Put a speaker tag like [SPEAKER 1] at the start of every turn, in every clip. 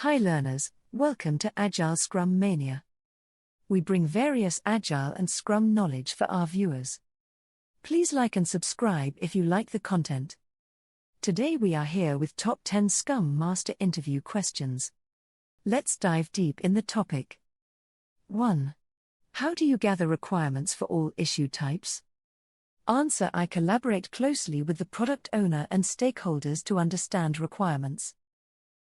[SPEAKER 1] Hi learners, welcome to Agile Scrum Mania. We bring various Agile and Scrum knowledge for our viewers. Please like and subscribe if you like the content. Today we are here with top 10 Scrum Master interview questions. Let's dive deep in the topic. 1. How do you gather requirements for all issue types? Answer: I collaborate closely with the product owner and stakeholders to understand requirements.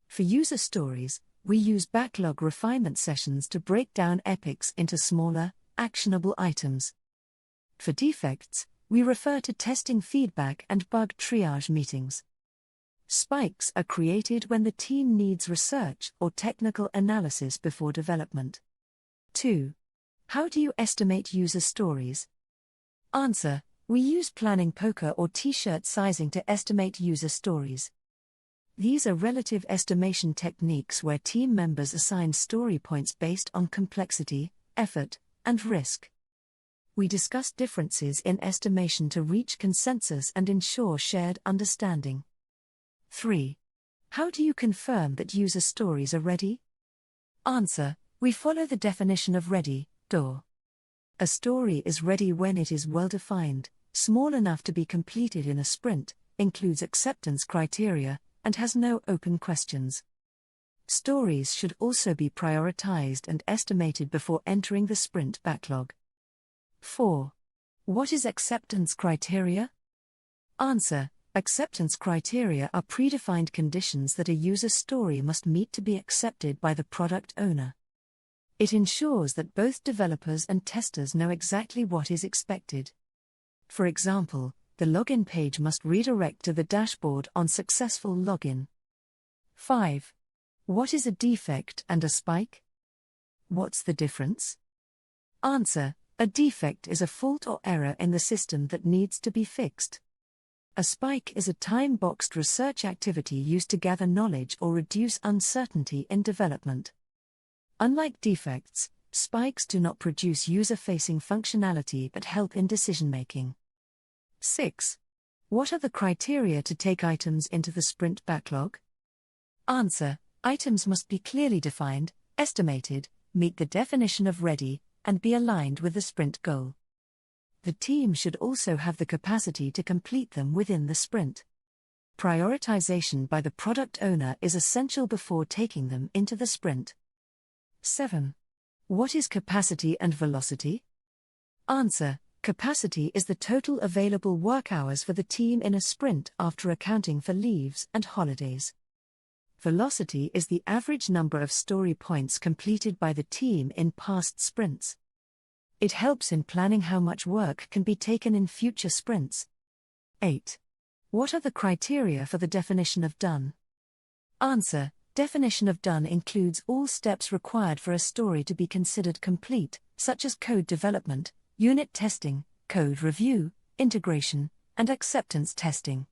[SPEAKER 1] For user stories, we use backlog refinement sessions to break down epics into smaller, actionable items. For defects, we refer to testing feedback and bug triage meetings. Spikes are created when the team needs research or technical analysis before development. 2. How do you estimate user stories? Answer: we use planning poker or t-shirt sizing to estimate user stories. These are relative estimation techniques where team members assign story points based on complexity, effort, and risk. We discuss differences in estimation to reach consensus and ensure shared understanding. 3. How do you confirm that user stories are ready? Answer: we follow the definition of ready, DOR. A story is ready when it is well defined, small enough to be completed in a sprint, includes acceptance criteria, and has no open questions. Stories should also be prioritized and estimated before entering the sprint backlog. 4. What is acceptance criteria? Answer: acceptance criteria are predefined conditions that a user story must meet to be accepted by the product owner. It ensures that both developers and testers know exactly what is expected. For example, the login page must redirect to the dashboard on successful login. 5. What is a defect and a spike? What's the difference? Answer: a defect is a fault or error in the system that needs to be fixed. A spike is a time-boxed research activity used to gather knowledge or reduce uncertainty in development. Unlike defects, spikes do not produce user-facing functionality but help in decision-making. 6. What are the criteria to take items into the sprint backlog? Answer: items must be clearly defined, estimated, meet the definition of ready, and be aligned with the sprint goal. The team should also have the capacity to complete them within the sprint. Prioritization by the product owner is essential before taking them into the sprint. 7. What is capacity and velocity? Answer: capacity is the total available work hours for the team in a sprint after accounting for leaves and holidays. Velocity is the average number of story points completed by the team in past sprints. It helps in planning how much work can be taken in future sprints. 8. What are the criteria for the definition of done? Answer: definition of done includes all steps required for a story to be considered complete, such as code development, unit testing, code review, integration, and acceptance testing.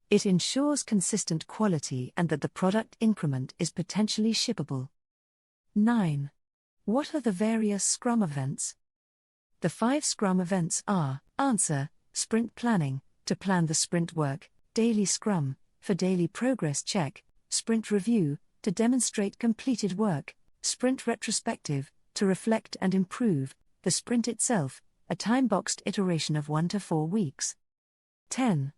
[SPEAKER 1] It ensures consistent quality and that the product increment is potentially shippable. 9. What are the various Scrum events? The 5 Scrum events are: Answer: sprint planning, to plan the sprint work; daily Scrum, for daily progress check; sprint review, to demonstrate completed work; sprint retrospective, to reflect and improve; the sprint itself, a time-boxed iteration of 1 to 4 weeks. 10.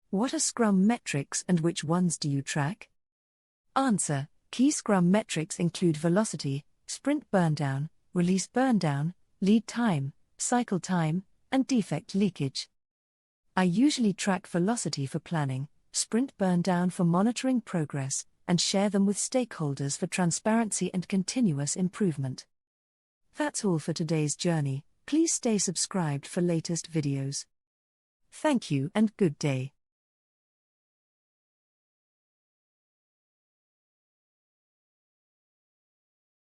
[SPEAKER 1] What are Scrum metrics and which ones do you track? Answer: key Scrum metrics include velocity, sprint burndown, release burndown, lead time, cycle time, and defect leakage. I usually track velocity for planning, sprint burndown for monitoring progress, and share them with stakeholders for transparency and continuous improvement. That's all for today's journey. Please stay subscribed for latest videos. Thank you and good day.